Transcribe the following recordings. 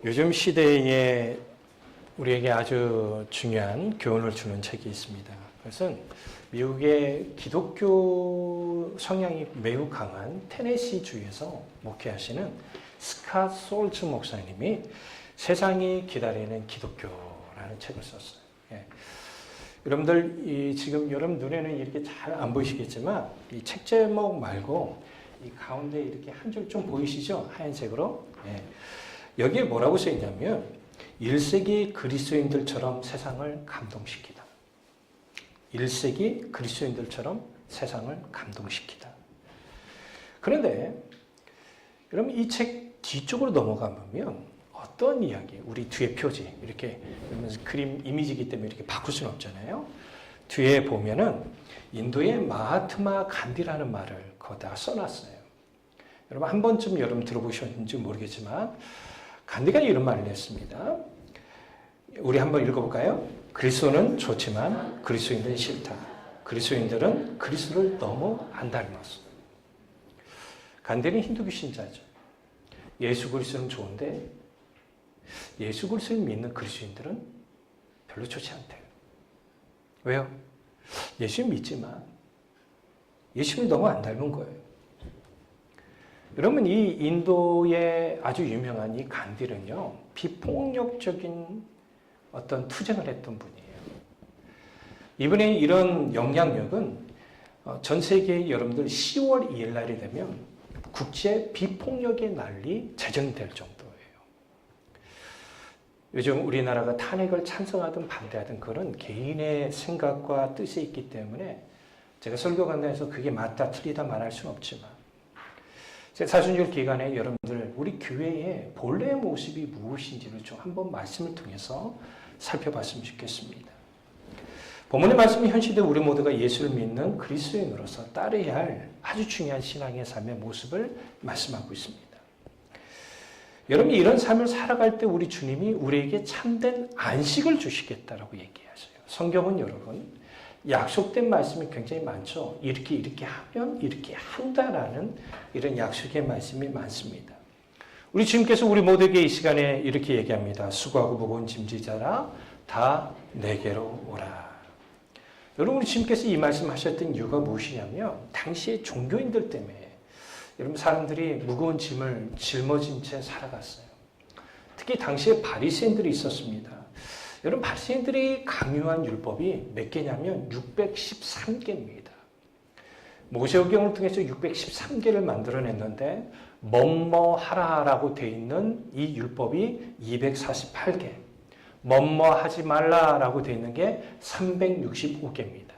요즘 시대에 우리에게 아주 중요한 교훈을 주는 책이 있습니다. 그것은 미국의 기독교 성향이 매우 강한 테네시주에서 목회하시는 스캇 솔츠 목사님이 세상이 기다리는 기독교라는 책을 썼어요. 예. 여러분들 지금 여러분 눈에는 이렇게 잘 안 보이시겠지만 이 책 제목 말고 이 가운데 이렇게 한 줄 좀 보이시죠? 하얀색으로. 예. 여기에 뭐라고 써 있냐면 1세기 그리스도인들처럼 세상을 감동시키다. 1세기 그리스도인들처럼 세상을 감동시키다. 그런데 여러분 이 책 뒤쪽으로 넘어가 보면 어떤 이야기, 우리 뒤에 표지 이렇게 그림 이미지이기 때문에 이렇게 바꿀 수는 없잖아요. 뒤에 보면은 인도의 마하트마 간디라는 말을 거기다 써놨어요. 여러분 한 번쯤 여러분 들어보셨는지 모르겠지만 간디가 이런 말을 했습니다. 우리 한번 읽어볼까요? 그리스도는 좋지만 그리스도인들은 싫다. 그리스도인들은 그리스도를 너무 안 닮았어. 간디는 힌두교 신자죠. 예수 그리스도는 좋은데 예수 그리스도를 믿는 그리스도인들은 별로 좋지 않대요. 왜요? 예수 믿지만 예수를 너무 안 닮은 거예요. 여러분 이 인도의 아주 유명한 이 간디는요 비폭력적인 어떤 투쟁을 했던 분이에요. 이분의 이런 영향력은 전 세계 여러분들 10월 2일 날이 되면 국제 비폭력의 날이 제정될 정도예요. 요즘 우리나라가 탄핵을 찬성하든 반대하든 그런 개인의 생각과 뜻이 있기 때문에 제가 설교 강단에서 그게 맞다 틀리다 말할 수는 없지만 사순절 기간에 여러분들 우리 교회의 본래의 모습이 무엇인지를 좀 한번 말씀을 통해서 살펴봤으면 좋겠습니다. 본문의 말씀이 현 시대 우리 모두가 예수를 믿는 그리스도인으로서 따라야 할 아주 중요한 신앙의 삶의 모습을 말씀하고 있습니다. 여러분이 이런 삶을 살아갈 때 우리 주님이 우리에게 참된 안식을 주시겠다라고 얘기하세요. 성경은 여러분 약속된 말씀이 굉장히 많죠. 이렇게 하면 이렇게 한다라는 이런 약속의 말씀이 많습니다. 우리 주님께서 우리 모두에게 이 시간에 이렇게 얘기합니다. 수고하고 무거운 짐지자라 다 내게로 오라. 여러분 우리 주님께서 이 말씀하셨던 이유가 무엇이냐면 당시의 종교인들 때문에 여러분 사람들이 무거운 짐을 짊어진 채 살아갔어요. 특히 당시에 바리새인들이 있었습니다. 여러분 바리새인들이 강요한 율법이 몇 개냐면 613개입니다. 모세오경을 통해서 613개를 만들어냈는데 뭐뭐 하라라고 되어 있는 이 율법이 248개, 뭐뭐 하지 말라라고 되어 있는 게 365개입니다.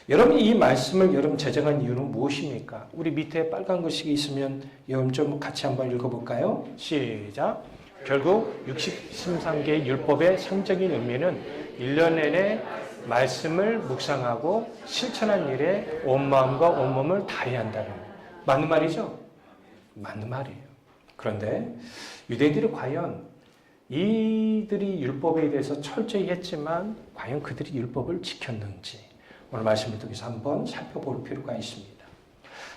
여러분 이 말씀을 여러분 제정한 이유는 무엇입니까? 우리 밑에 빨간 글씨가 있으면 여러분 좀 같이 한번 읽어볼까요? 시작! 결국 63개의 율법의 상적인 의미는 1년 내내 말씀을 묵상하고 실천한 일에 온 마음과 온 몸을 다해야 한다는 거예요. 맞는 말이죠? 맞는 말이에요. 그런데 유대인들이 과연 이들이 율법에 대해서 철저히 했지만 과연 그들이 율법을 지켰는지 오늘 말씀을 통해서 한번 살펴볼 필요가 있습니다.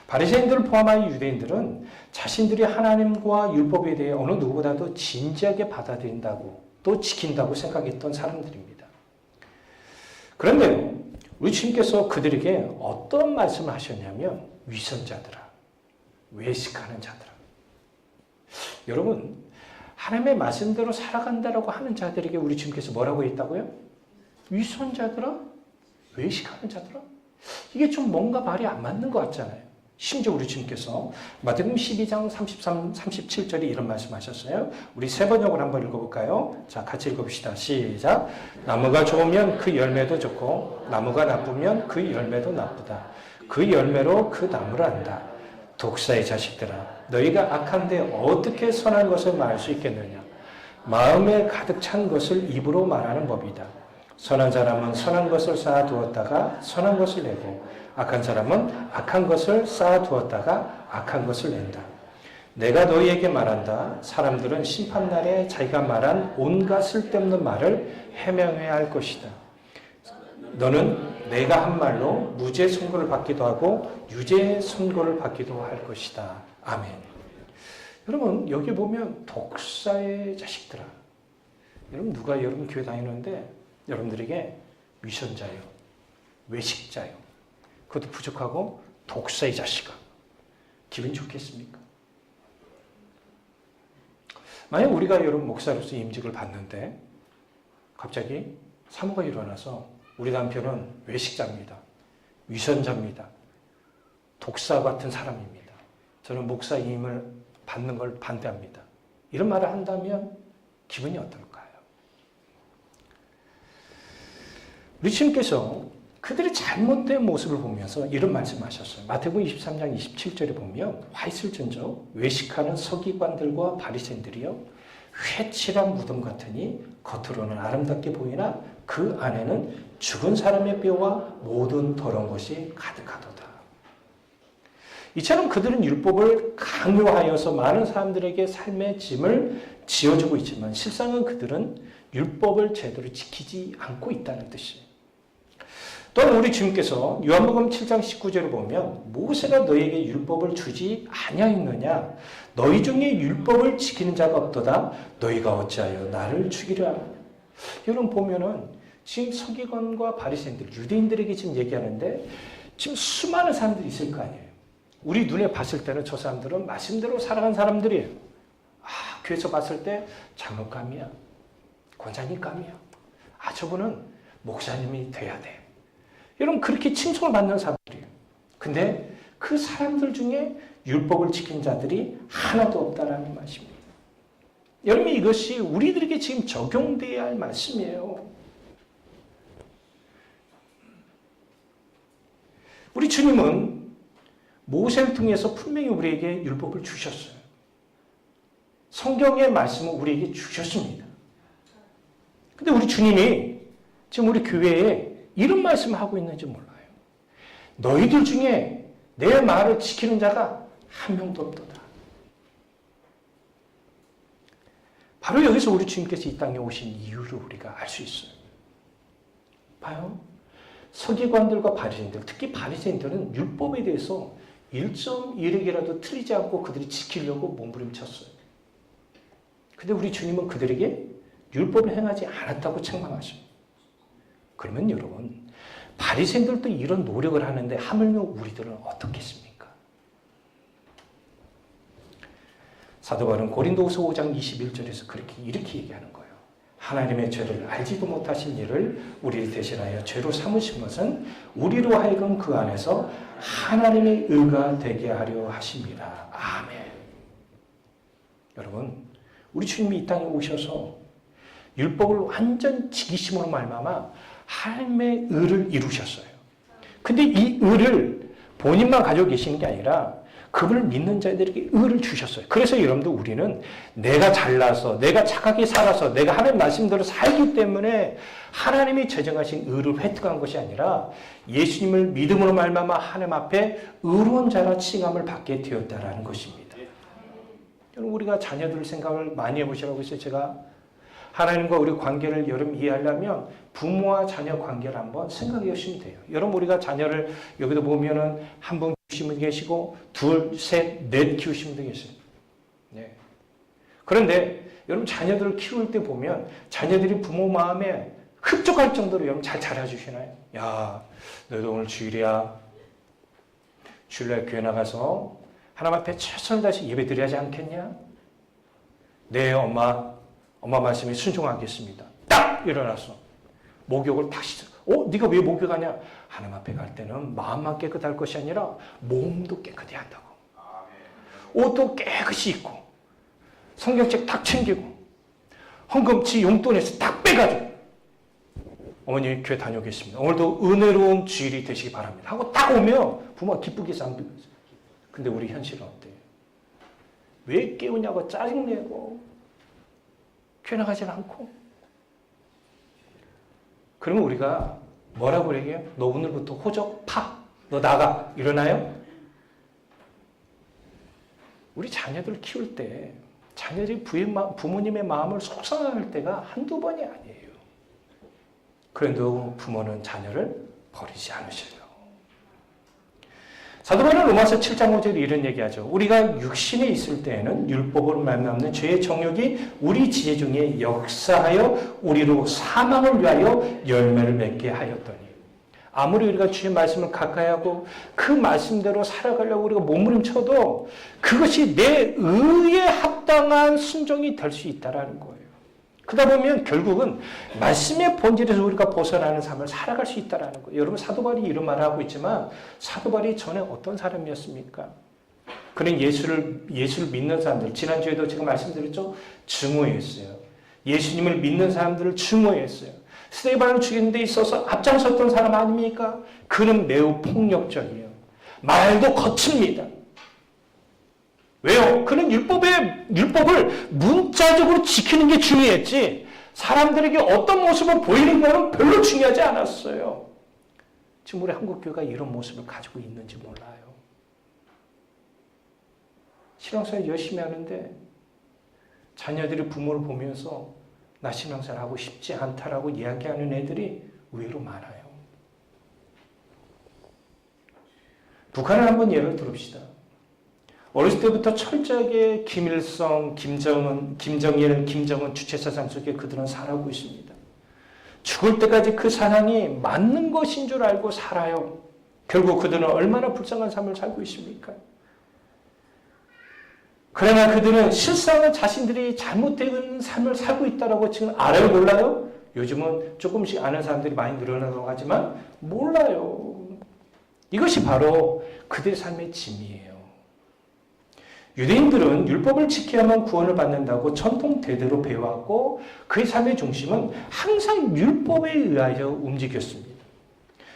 바리새인들을 포함한 유대인들은 자신들이 하나님과 율법에 대해 어느 누구보다도 진지하게 받아들인다고 또 지킨다고 생각했던 사람들입니다. 그런데요, 우리 주님께서 그들에게 어떤 말씀을 하셨냐면 위선자들아, 외식하는 자들아. 여러분, 하나님의 말씀대로 살아간다라고 하는 자들에게 우리 주님께서 뭐라고 했다고요? 위선자들아, 외식하는 자들아. 이게 좀 뭔가 말이 안 맞는 것 같잖아요. 심지어 우리 주님께서 마태복음 12장 33, 37절에 이런 말씀하셨어요. 우리 세 번역을 한번 읽어볼까요? 자, 같이 읽어봅시다. 시작. 나무가 좋으면 그 열매도 좋고 나무가 나쁘면 그 열매도 나쁘다. 그 열매로 그 나무를 안다. 독사의 자식들아, 너희가 악한데 어떻게 선한 것을 말할 수 있겠느냐? 마음에 가득 찬 것을 입으로 말하는 법이다. 선한 사람은 선한 것을 쌓아두었다가 선한 것을 내고 악한 사람은 악한 것을 쌓아두었다가 악한 것을 낸다. 내가 너희에게 말한다. 사람들은 심판날에 자기가 말한 온갖 쓸데없는 말을 해명해야 할 것이다. 너는 내가 한 말로 무죄 선고를 받기도 하고 유죄 선고를 받기도 할 것이다. 아멘. 여러분 여기 보면 독사의 자식들아. 여러분 누가 여러분 교회 다니는데 여러분들에게 위선자요, 외식자요, 그것도 부족하고 독사의 자식아. 기분 좋겠습니까? 만약 우리가 여러분 목사로서 임직을 받는데 갑자기 사고가 일어나서 우리 남편은 외식자입니다. 위선자입니다. 독사 같은 사람입니다. 저는 목사임을 받는 걸 반대합니다. 이런 말을 한다면 기분이 어떨까요? 우리 주님께서 그들의 잘못된 모습을 보면서 이런 말씀하셨어요. 마태복음 23장 27절에 보면 화 있을진저 외식하는 서기관들과 바리새인들이요 회칠한 무덤 같으니 겉으로는 아름답게 보이나 그 안에는 죽은 사람의 뼈와 모든 더러운 것이 가득하도다. 이처럼 그들은 율법을 강요하여서 많은 사람들에게 삶의 짐을 지어주고 있지만 실상은 그들은 율법을 제대로 지키지 않고 있다는 뜻이에요. 또한 우리 주님께서 요한복음 7장 19절을 보면 모세가 너희에게 율법을 주지 아니하였느냐 너희 중에 율법을 지키는 자가 없도다 너희가 어찌하여 나를 죽이려 하느냐. 여러분 보면은 지금 서기관과 바리새인들 유대인들에게 지금 얘기하는데 지금 수많은 사람들이 있을 거 아니에요. 우리 눈에 봤을 때는 저 사람들은 말씀대로 살아간 사람들이에요. 교회에서 봤을 때 장로감이야, 권사님감이야. 저분은 목사님이 돼야 돼. 여러분 그렇게 칭송을 받는 사람들이에요. 근데 그 사람들 중에 율법을 지킨 자들이 하나도 없다라는 말씀입니다. 여러분 이것이 우리들에게 지금 적용돼야 할 말씀이에요. 우리 주님은 모세를 통해서 분명히 우리에게 율법을 주셨어요. 성경의 말씀을 우리에게 주셨습니다. 근데 우리 주님이 지금 우리 교회에 이런 말씀을 하고 있는지 몰라요. 너희들 중에 내 말을 지키는 자가 한 명도 없도다. 바로 여기서 우리 주님께서 이 땅에 오신 이유를 우리가 알 수 있어요. 봐요. 서기관들과 바리새인들, 특히 바리새인들은 율법에 대해서 1.1획이라도 틀리지 않고 그들이 지키려고 몸부림쳤어요. 근데 우리 주님은 그들에게 율법을 행하지 않았다고 책망하십니다. 그러면 여러분 바리새인들도 이런 노력을 하는데 하물며 우리들은 어떻겠습니까? 사도 바울은 고린도후서 5장 21절에서 이렇게 얘기하는 거예요. 하나님의 죄를 알지도 못하신 이를 우리를 대신하여 죄로 삼으신 것은 우리로 하여금 그 안에서 하나님의 의가 되게 하려 하십니다. 아멘. 여러분 우리 주님이 이 땅에 오셔서 율법을 완전 지키심으로 말미암아 하나님의 의를 이루셨어요. 근데 이 의를 본인만 가지고 계시는 게 아니라 그분을 믿는 자들에게 의를 주셨어요. 그래서 여러분들 우리는 내가 잘나서 내가 착하게 살아서 내가 하나님 말씀대로 살기 때문에 하나님이 제정하신 의를 획득한 것이 아니라 예수님을 믿음으로 말미암아 하나님 앞에 의로운 자라 칭함을 받게 되었다라는 것입니다. 여러분 우리가 자녀들 생각을 많이 해보시라고 해서 제가 하나님과 우리 관계를 여러분 이해하려면 부모와 자녀 관계를 한번 생각해 보시면 돼요. 여러분 우리가 자녀를 여기도 보면은 한 분 키우시는 분 계시고 둘, 셋, 넷 키우시는 분 계세요. 네. 그런데 여러분 자녀들을 키울 때 보면 자녀들이 부모 마음에 흡족할 정도로 여러분 잘 자라주시나요? 야, 너도 오늘 주일이야. 주일날 교회 나가서 하나님 앞에 최선을 다해서 예배 드려야지 않겠냐? 네, 엄마 말씀에 순종하겠습니다. 딱 일어나서 목욕을 다시 네가 왜 목욕하냐? 하나님 앞에 갈 때는 마음만 깨끗할 것이 아니라 몸도 깨끗해야 한다고. 옷도 깨끗이 입고 성경책 딱 챙기고 헌금치 용돈에서 딱 빼가지고 어머니 교회 다녀오겠습니다. 오늘도 은혜로운 주일이 되시기 바랍니다. 하고 딱 오면 부모가 기쁘게 해서 안 비웃어요. 근데 우리 현실은 어때요? 왜 깨우냐고 짜증내고 교회 나가지 않고. 그러면 우리가 뭐라고 얘기해요? 너 오늘부터 호적 파. 너 나가. 이러나요? 우리 자녀들 키울 때 자녀들이 부모님의 마음을 속상할 때가 한두 번이 아니에요. 그런데도 부모는 자녀를 버리지 않으셔요. 사도 바울은 로마서 7장 5절에 이런 얘기하죠. 우리가 육신에 있을 때에는 율법으로 말미암는 죄의 정욕이 우리 지혜 중에 역사하여 우리로 사망을 위하여 열매를 맺게 하였더니, 아무리 우리가 주의 말씀을 가까이 하고 그 말씀대로 살아가려고 우리가 몸부림쳐도 그것이 내 의에 합당한 순종이 될 수 있다는 거예요. 그러다 보면 결국은 말씀의 본질에서 우리가 벗어나는 삶을 살아갈 수 있다는 거예요. 여러분, 사도 바울이 이런 말을 하고 있지만 사도 바울이 전에 어떤 사람이었습니까? 그는 예수를 믿는 사람들, 지난주에도 제가 말씀드렸죠? 증오했어요. 예수님을 믿는 사람들을 증오했어요. 스데반을 죽이는 데 있어서 앞장섰던 사람 아닙니까? 그는 매우 폭력적이에요. 말도 거칩니다. 왜요? 그는 율법을 문자적으로 지키는 게 중요했지, 사람들에게 어떤 모습을 보이는 거는 별로 중요하지 않았어요. 지금 우리 한국교회가 이런 모습을 가지고 있는지 몰라요. 신앙생활 열심히 하는데 자녀들이 부모를 보면서 나 신앙생활 하고 싶지 않다라고 이야기하는 애들이 의외로 많아요. 북한을 한번 예를 들읍시다. 어렸을 때부터 철저하게 김일성, 김정일, 김정은 주체사상 속에 그들은 살아오고 있습니다. 죽을 때까지 그 사상이 맞는 것인 줄 알고 살아요. 결국 그들은 얼마나 불쌍한 삶을 살고 있습니까? 그러나 그들은 실상은 자신들이 잘못된 삶을 살고 있다고 지금 알아요, 몰라요? 요즘은 조금씩 아는 사람들이 많이 늘어나고 하지만 몰라요. 이것이 바로 그들의 삶의 짐이에요. 유대인들은 율법을 지켜야만 구원을 받는다고 전통 대대로 배워왔고, 그의 삶의 중심은 항상 율법에 의하여 움직였습니다.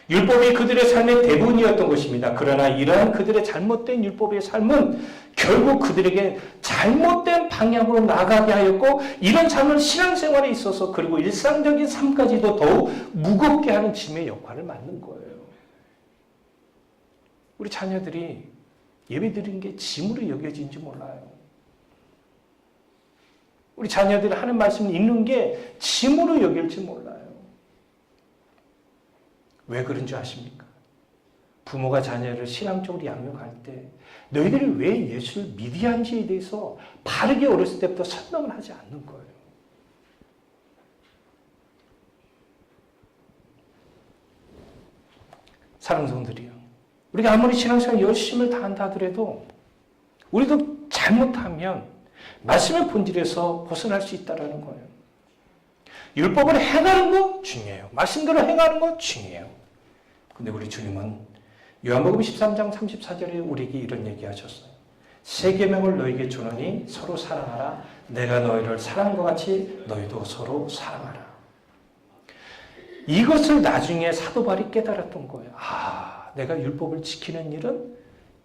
율법이 그들의 삶의 대부분이었던 것입니다. 그러나 이러한 그들의 잘못된 율법의 삶은 결국 그들에게 잘못된 방향으로 나가게 하였고, 이런 삶은 신앙생활에 있어서 그리고 일상적인 삶까지도 더욱 무겁게 하는 짐의 역할을 맡는 거예요. 우리 자녀들이 예배 드리는 게 짐으로 여겨지는지 몰라요. 우리 자녀들이 하는 말씀을 읽는 게 짐으로 여길지 몰라요. 왜 그런 줄 아십니까? 부모가 자녀를 신앙적으로 양육할 때 너희들이 왜 예수를 믿어야 하는지에 대해서 바르게 어렸을 때부터 설명을 하지 않는 거예요. 사랑하는 성도들이요, 우리가 아무리 신앙생활 열심을 다한다 하더라도 우리도 잘못하면 말씀의 본질에서 벗어날 수 있다는 거예요. 율법을 행하는 거 중요해요. 말씀대로 행하는 거 중요해요. 근데 우리 주님은 요한복음 13장 34절에 우리에게 이런 얘기하셨어요. 새 계명을 너희에게 주노니 서로 사랑하라. 내가 너희를 사랑한 것 같이 너희도 서로 사랑하라. 이것을 나중에 사도 바울이 깨달았던 거예요. 내가 율법을 지키는 일은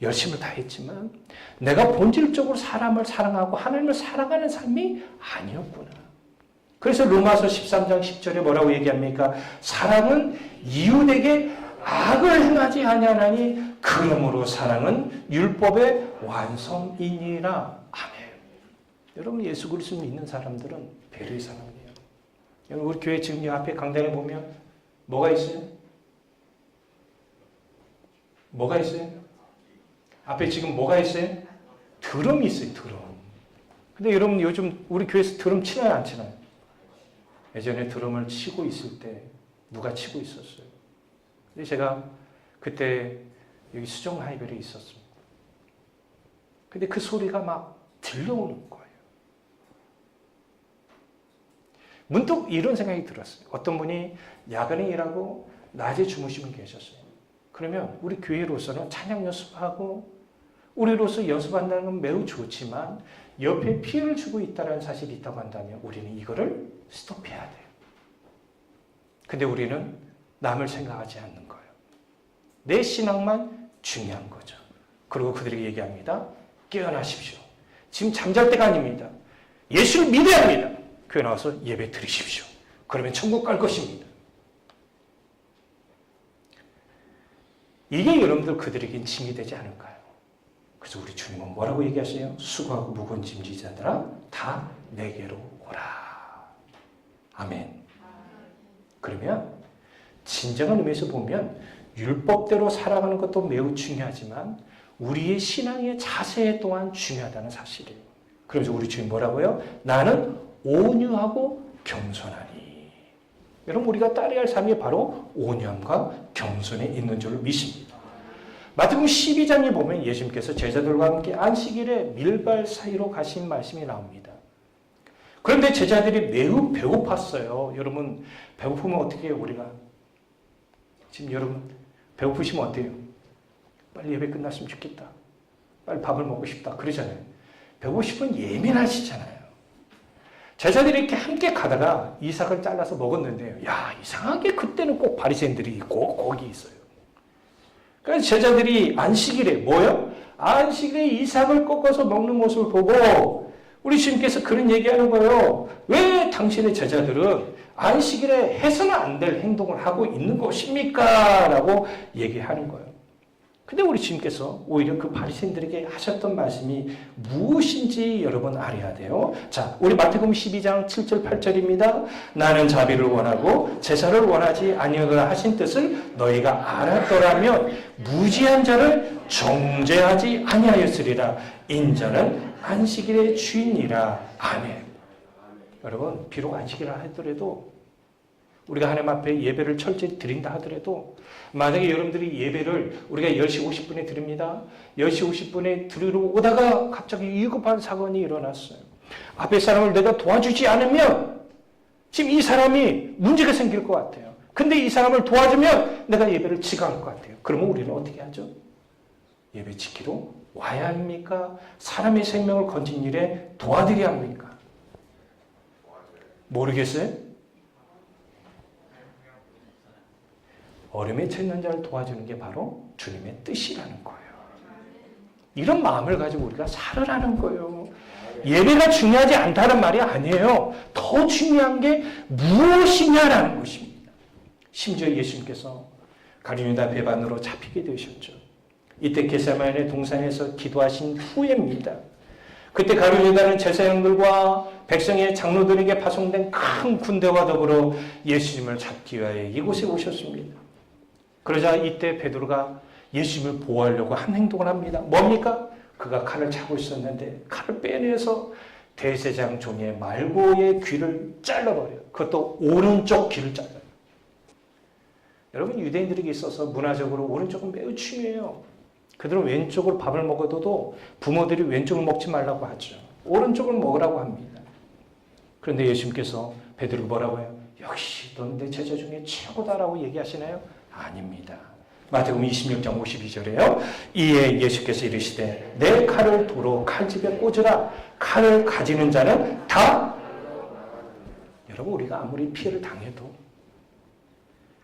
열심을 다했지만 내가 본질적으로 사람을 사랑하고 하나님을 사랑하는 삶이 아니었구나. 그래서 로마서 13장 10절에 뭐라고 얘기합니까? 사랑은 이웃에게 악을 행하지 아니하나니 그러므로 사랑은 율법의 완성이니라. 아멘. 여러분, 예수 그리스도 믿는 사람들은 배려의 사람이에요. 여러분, 우리 교회 지금 이 앞에 강단에 보면 뭐가 있어요? 뭐가 있어요? 앞에 지금 뭐가 있어요? 드럼이 있어요, 드럼. 근데 여러분, 요즘 우리 교회에서 드럼 치나요, 안 치나요? 예전에 드럼을 치고 있을 때 누가 치고 있었어요. 근데 제가 그때 여기 수정 하이벨에 있었습니다. 근데 그 소리가 막 들려오는 거예요. 문득 이런 생각이 들었어요. 어떤 분이 야간에 일하고 낮에 주무시면 계셨어요. 그러면 우리 교회로서는 찬양 연습하고 우리로서 연습한다는 건 매우 좋지만 옆에 피해를 주고 있다는 사실이 있다고 한다면 우리는 이거를 스톱해야 돼요. 근데 우리는 남을 생각하지 않는 거예요. 내 신앙만 중요한 거죠. 그리고 그들에게 얘기합니다. 깨어나십시오. 지금 잠잘 때가 아닙니다. 예수를 믿어야 합니다. 교회 나와서 예배 드리십시오. 그러면 천국 갈 것입니다. 이게 여러분들 그들에겐 짐이 되지 않을까요? 그래서 우리 주님은 뭐라고 얘기하세요? 수고하고 무거운 짐지자들아 다 내게로 오라. 아멘. 그러면 진정한 의미에서 보면 율법대로 살아가는 것도 매우 중요하지만 우리의 신앙의 자세 또한 중요하다는 사실이에요. 그래서 우리 주님 뭐라고요? 나는 온유하고 겸손하니. 여러분 우리가 따라야 할 삶이 바로 온유함과 겸손에 있는 줄로 믿습니다. 마태복음 12장에 보면 예수님께서 제자들과 함께 안식일에 밀발 사이로 가신 말씀이 나옵니다. 그런데 제자들이 매우 배고팠어요. 여러분 배고프면 어떻게 해요 우리가? 지금 여러분 배고프시면 어때요? 빨리 예배 끝났으면 좋겠다. 빨리 밥을 먹고 싶다. 그러잖아요. 배고프시면 예민하시잖아요. 제자들이 이렇게 함께 가다가 이삭을 잘라서 먹었는데요. 야, 이상하게 그때는 꼭 바리새인들이 꼭 거기 있어요. 그래서 제자들이 안식일에 뭐요? 안식일에 이삭을 꺾어서 먹는 모습을 보고 우리 주님께서 그런 얘기하는 거예요. 왜 당신의 제자들은 안식일에 해서는 안 될 행동을 하고 있는 것입니까? 라고 얘기하는 거예요. 근데 우리 주님께서 오히려 그 바리새인들에게 하셨던 말씀이 무엇인지 여러분 알아야 돼요. 자, 우리 마태복음 12장 7절 8절입니다. 나는 자비를 원하고 제사를 원하지 아니하노라 하신 뜻을 너희가 알았더라면 무지한 자를 정죄하지 아니하였으리라. 인자는 안식일의 주인이라. 아멘. 여러분 비록 안식일을 하더라도 우리가 하나님 앞에 예배를 철저히 드린다 하더라도 만약에 여러분들이 예배를 우리가 10시 50분에 드립니다. 10시 50분에 들으러 오다가 갑자기 위급한 사건이 일어났어요. 앞에 사람을 내가 도와주지 않으면 지금 이 사람이 문제가 생길 것 같아요. 근데 이 사람을 도와주면 내가 예배를 지각할 것 같아요. 그러면 우리는 어떻게 하죠? 예배 지키러 와야 합니까? 사람의 생명을 건진 일에 도와드려야 합니까? 모르겠어요? 어려움에 처한 자를 도와주는 게 바로 주님의 뜻이라는 거예요. 이런 마음을 가지고 우리가 살으라는 거예요. 예배가 중요하지 않다는 말이 아니에요. 더 중요한 게 무엇이냐라는 것입니다. 심지어 예수님께서 가룟유다 배반으로 잡히게 되셨죠. 이때 겟세마네 동산에서 기도하신 후에입니다. 그때 가룟유다는 제사장들과 백성의 장로들에게 파송된 큰 군대와 더불어 예수님을 잡기 위하여 이곳에 오셨습니다. 그러자 이때 베드로가 예수님을 보호하려고 한 행동을 합니다. 뭡니까? 그가 칼을 차고 있었는데 칼을 빼내서 대제사장 종의 말고의 귀를 잘라버려요. 그것도 오른쪽 귀를 잘라요. 여러분 유대인들에게 있어서 문화적으로 오른쪽은 매우 중요해요. 그들은 왼쪽으로 밥을 먹어도 부모들이 왼쪽을 먹지 말라고 하죠. 오른쪽을 먹으라고 합니다. 그런데 예수님께서 베드로가 뭐라고 해요? 역시 넌 내 제자 중에 최고다라고 얘기하시나요? 아닙니다. 마태복음 26장 52절에요. 이에 예수께서 이르시되 내 칼을 도로 칼집에 꽂으라. 칼을 가지는 자는 다. 여러분 우리가 아무리 피해를 당해도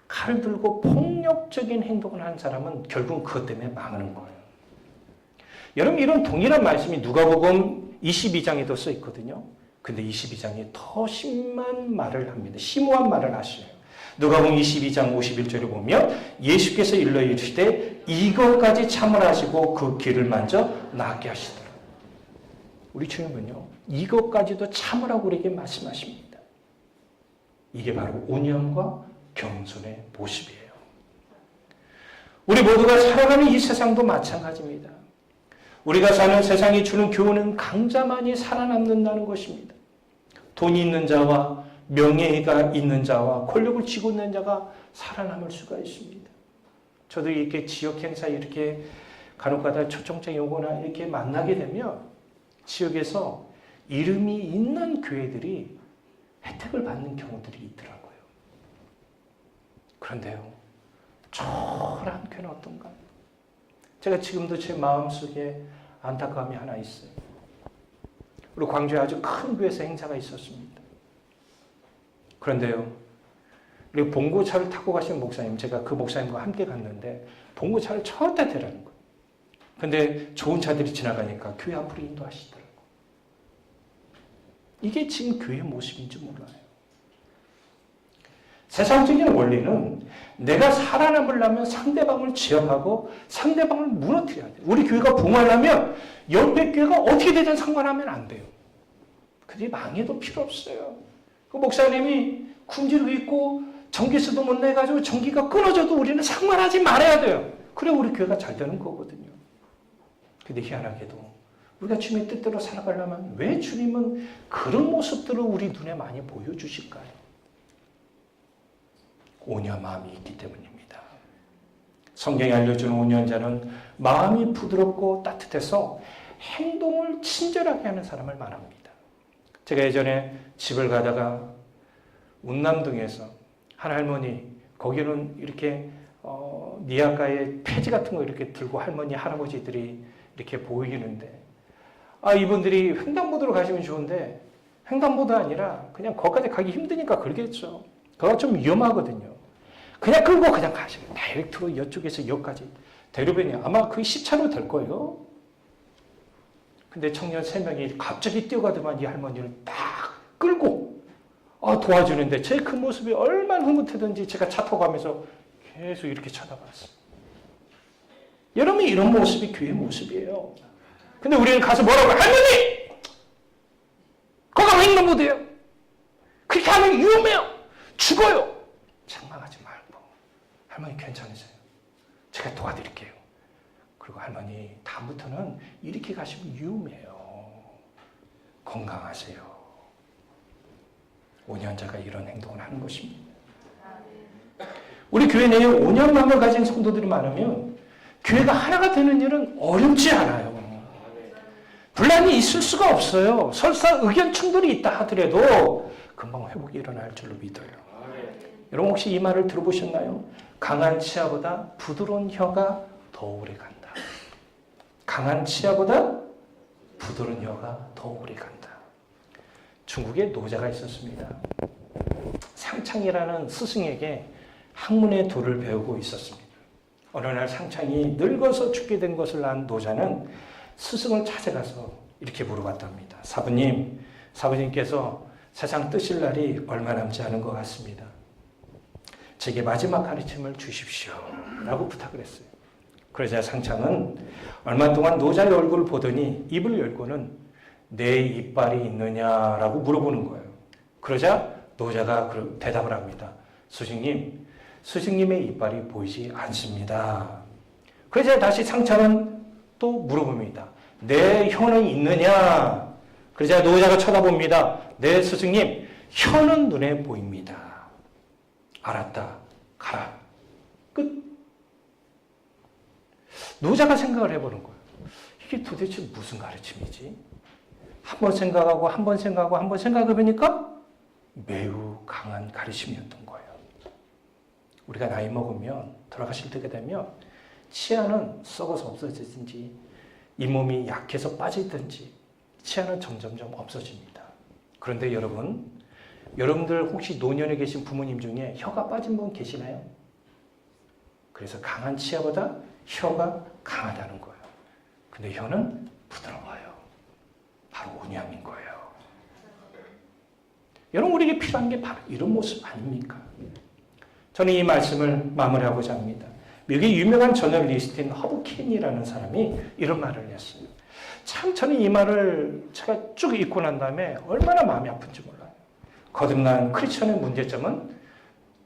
칼을 들고 폭력적인 행동을 하는 사람은 결국 그것 때문에 망하는 거예요. 여러분 이런 동일한 말씀이 누가복음 22장에도 써 있거든요. 근데 22장에 더 심한 말을 합니다. 심오한 말을 하셔요. 누가복음 22장 51절에 보면 예수께서 일러 이르시되 이것까지 참으라시고 그 귀를 만져 낫게 하시더라. 우리 주님은요 이것까지도 참으라고 우리에게 말씀하십니다. 이게 바로 온유함과 겸손의 모습이에요. 우리 모두가 살아가는 이 세상도 마찬가지입니다. 우리가 사는 세상이 주는 교훈은 강자만이 살아남는다는 것입니다. 돈이 있는 자와 명예가 있는 자와 권력을 쥐고 있는 자가 살아남을 수가 있습니다. 저도 이렇게 지역 행사에 이렇게 간혹가다 초청장이 오거나 이렇게 만나게 되면 지역에서 이름이 있는 교회들이 혜택을 받는 경우들이 있더라고요. 그런데요, 저런 교회는 어떤가요? 제가 지금도 제 마음속에 안타까움이 하나 있어요. 우리 광주에 아주 큰 교회에서 행사가 있었습니다. 그런데요, 우리 봉고차를 타고 가신 목사님, 제가 그 목사님과 함께 갔는데 봉고차를 절대 대라는 거예요. 근데 좋은 차들이 지나가니까 교회 앞으로 인도하시더라고요. 이게 지금 교회의 모습인지 몰라요. 세상적인 원리는 내가 살아남으려면 상대방을 제압하고 상대방을 무너뜨려야 돼요. 우리 교회가 붕하려면 옆에 교회가 어떻게 되든 상관하면 안 돼요. 그들이 망해도 필요 없어요. 그 목사님이 궁지로 있고 전기세도 못 내가지고 전기가 끊어져도 우리는 상관하지 말아야 돼요. 그래 우리 교회가 잘 되는 거거든요. 근데 희한하게도 우리가 주님의 뜻대로 살아가려면 왜 주님은 그런 모습들을 우리 눈에 많이 보여주실까요? 온유한 마음이 있기 때문입니다. 성경이 알려주는 온유한 자는 마음이 부드럽고 따뜻해서 행동을 친절하게 하는 사람을 말합니다. 제가 예전에 집을 가다가 운남동에서 한 할머니, 거기는 이렇게 니아가에 폐지 같은 거 이렇게 들고 할머니, 할아버지들이 이렇게 보이는데, 이분들이 횡단보도로 가시면 좋은데 횡단보도 아니라 그냥 거기까지 가기 힘드니까 걸겠죠. 그거 좀 위험하거든요. 그냥 끌고 그냥 가시면 다이렉트로 이쪽에서 여기까지 대로변이 아마 거의 10차로 될 거예요. 근데 청년 3명이 갑자기 뛰어가더만 이 할머니를 딱 끌고 도와주는데 제 그 모습이 얼마나 흐뭇하던지 제가 차 타고 가면서 계속 이렇게 쳐다봤어요. 여러분 이런 모습이 교회 모습이에요. 근데 우리는 가서 뭐라고 할머니! 거기 왜 있는 못해요? 그렇게 하면 위험해요. 죽어요. 장난하지 말고 할머니 괜찮으세요? 제가 도와드릴게요. 그리고 할머니 다음부터는 이렇게 가시면 위험해요. 건강하세요. 온유한자가 이런 행동을 하는 것입니다. 우리 교회 내에 온유한 마음을 가진 성도들이 많으면 교회가 하나가 되는 일은 어렵지 않아요. 분란이 있을 수가 없어요. 설사 의견 충돌이 있다 하더라도 금방 회복이 일어날 줄로 믿어요. 여러분 혹시 이 말을 들어보셨나요? 강한 치아보다 부드러운 혀가 더 오래 간다. 강한 치아보다 부드러운 혀가 더 오래 간다. 중국에 노자가 있었습니다. 상창이라는 스승에게 학문의 도를 배우고 있었습니다. 어느 날 상창이 늙어서 죽게 된 것을 안 노자는 스승을 찾아가서 이렇게 물어봤답니다. 사부님께서 세상 뜨실 날이 얼마 남지 않은 것 같습니다. 제게 마지막 가르침을 주십시오. 라고 부탁을 했어요. 그러자 상창은 얼마 동안 노자의 얼굴을 보더니 입을 열고는 내 이빨이 있느냐라고 물어보는 거예요. 그러자 노자가 대답을 합니다. 스승님의 이빨이 보이지 않습니다. 그러자 다시 상창은 또 물어봅니다. 내 혀는 있느냐? 그러자 노자가 쳐다봅니다. 네 스승님, 혀는 눈에 보입니다. 알았다. 가라. 끝. 노자가 생각을 해보는 거예요. 이게 도대체 무슨 가르침이지? 한 번 생각하고 한 번 생각하고 한 번 생각해보니까 매우 강한 가르침이었던 거예요. 우리가 나이 먹으면 돌아가실 때가 되면 치아는 썩어서 없어지든지 이 몸이 약해서 빠지든지 치아는 점점점 없어집니다. 그런데 여러분들 혹시 노년에 계신 부모님 중에 혀가 빠진 분 계시나요? 그래서 강한 치아보다 혀가 강하다는 거예요. 근데 혀는 부드러워요. 바로 온유함인 거예요. 여러분 우리에게 필요한 게 바로 이런 모습 아닙니까? 저는 이 말씀을 마무리하고자 합니다. 미국의 유명한 저널리스트인 허브 켄이라는 사람이 이런 말을 했어요. 참 저는 이 말을 제가 쭉 읽고 난 다음에 얼마나 마음이 아픈지 몰라요. 거듭난 크리스천의 문제점은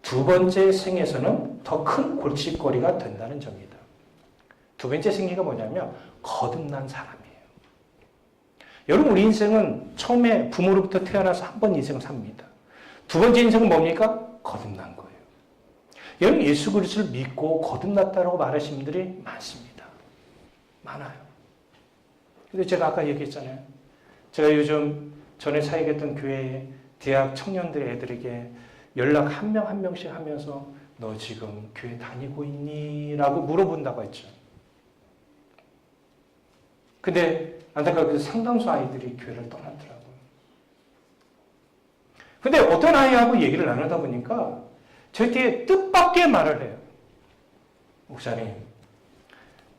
두 번째 생에서는 더 큰 골칫거리가 된다는 점이다. 두 번째 생기가 뭐냐면 거듭난 사람이에요. 여러분 우리 인생은 처음에 부모로부터 태어나서 한 번 인생을 삽니다. 두 번째 인생은 뭡니까? 거듭난 거예요. 여러분 예수 그리스도를 믿고 거듭났다고 말하시는 분들이 많습니다. 많아요. 근데 제가 아까 얘기했잖아요. 제가 요즘 전에 사역했던 교회에 대학 청년들 애들에게 연락 한 명 한 명씩 하면서 너 지금 교회 다니고 있니? 라고 물어본다고 했죠. 근데 안타깝게도 상당수 아이들이 교회를 떠나더라고요. 근데 어떤 아이하고 얘기를 나누다 보니까 저한테 뜻밖의 말을 해요. 목사님,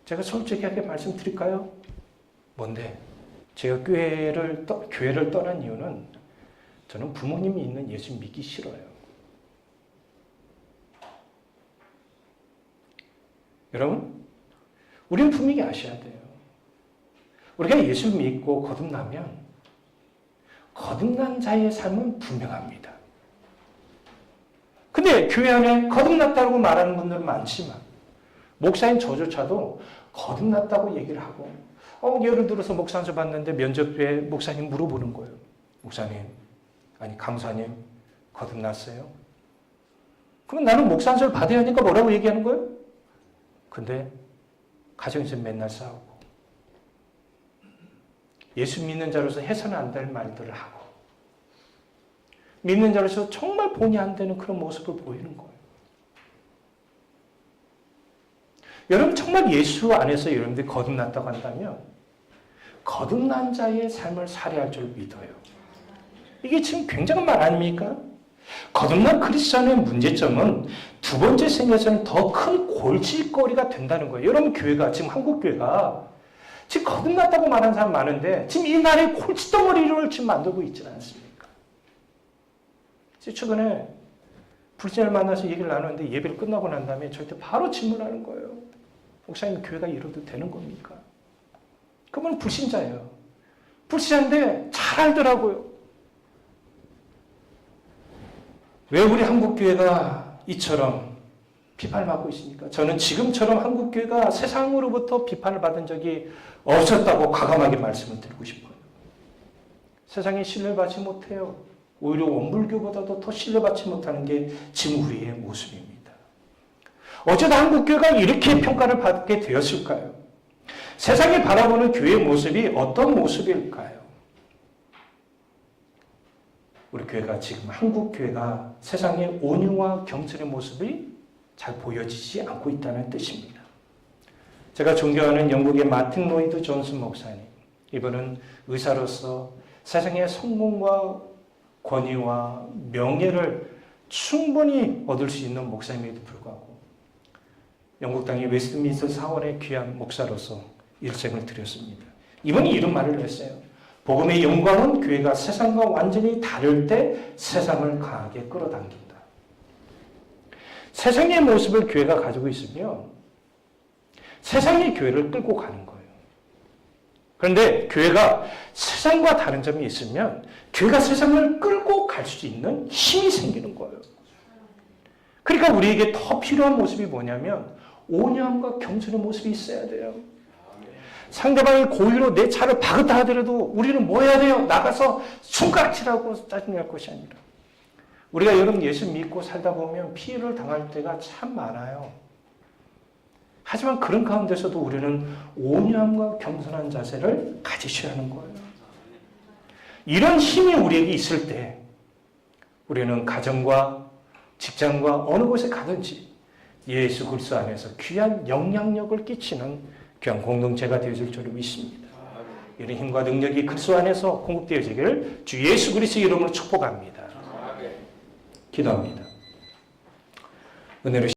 제가 솔직하게 말씀드릴까요? 뭔데? 제가 교회를 떠난 이유는 저는 부모님이 있는 예수 믿기 싫어요. 여러분, 우리는 분명히 아셔야 돼요. 우리가 예수 믿고 거듭나면 거듭난 자의 삶은 분명합니다. 근데 그런데 교회 안에 거듭났다고 말하는 분들은 많지만 목사인 저조차도 거듭났다고 얘기를 하고 예를 들어서 목사 한테 봤는데 면접에 목사님 물어보는 거예요. 목사님, 아니 강사님 거듭났어요? 그럼 나는 목사 한 절 받아야 하니까 뭐라고 얘기하는 거예요? 근데 가정에서 맨날 싸우고 예수 믿는 자로서 해서는 안 될 말들을 하고 믿는 자로서 정말 본의 안 되는 그런 모습을 보이는 거예요. 여러분 정말 예수 안에서 여러분들이 거듭났다고 한다면 거듭난 자의 삶을 살아야 할 줄 믿어요. 이게 지금 굉장한 말 아닙니까? 거듭난 크리스천의 문제점은 두 번째 생에서는 더 큰 골칫거리가 된다는 거예요. 여러분 교회가 지금 한국 교회가 지금 거듭났다고 말하는 사람 많은데 지금 이 나라의 골칫덩어리를 지금 만들고 있지는 않습니까? 최근에 불신자를 만나서 얘기를 나누는데 예배를 끝나고 난 다음에 저한테 바로 질문하는 거예요. 목사님 교회가 이러도 되는 겁니까? 그분은 불신자예요. 불신자인데 잘 알더라고요. 왜 우리 한국교회가 이처럼 비판을 받고 있습니까? 저는 지금처럼 한국교회가 세상으로부터 비판을 받은 적이 없었다고 과감하게 말씀을 드리고 싶어요. 세상에 신뢰받지 못해요. 오히려 원불교보다도 더 신뢰받지 못하는 게 지금 우리의 모습입니다. 어쩌다 한국교회가 이렇게 평가를 받게 되었을까요? 세상이 바라보는 교회의 모습이 어떤 모습일까요? 우리 교회가 지금 한국교회가 세상의 온유와 겸손의 모습이 잘 보여지지 않고 있다는 뜻입니다. 제가 존경하는 영국의 마틴 로이드 존슨 목사님, 이분은 의사로서 세상의 성공과 권위와 명예를 충분히 얻을 수 있는 목사님에도 불구하고 영국 땅의 웨스트민스터 사원의 귀한 목사로서 일생을 드렸습니다. 이분이 이런 말을 했어요. 복음의 영광은 교회가 세상과 완전히 다를 때 세상을 강하게 끌어당긴다. 세상의 모습을 교회가 가지고 있으면 세상이 교회를 끌고 가는 거예요. 그런데 교회가 세상과 다른 점이 있으면 교회가 세상을 끌고 갈 수 있는 힘이 생기는 거예요. 그러니까 우리에게 더 필요한 모습이 뭐냐면 온유함과 겸손의 모습이 있어야 돼요. 상대방이 고의로 내 차를 박았다 하더라도 우리는 뭐 해야 돼요? 나가서 손가락질하고 짜증낼 것이 아니라 우리가 여러분 예수 믿고 살다 보면 피해를 당할 때가 참 많아요. 하지만 그런 가운데서도 우리는 온유함과 겸손한 자세를 가지셔야 하는 거예요. 이런 힘이 우리에게 있을 때 우리는 가정과 직장과 어느 곳에 가든지 예수 그리스도 안에서 귀한 영향력을 끼치는 귀한 공동체가 되어질 줄 믿습니다. 이런 힘과 능력이 그리스도 안에서 공급되어지기를 주 예수 그리스도의 이름으로 축복합니다. 기도합니다. 은혜로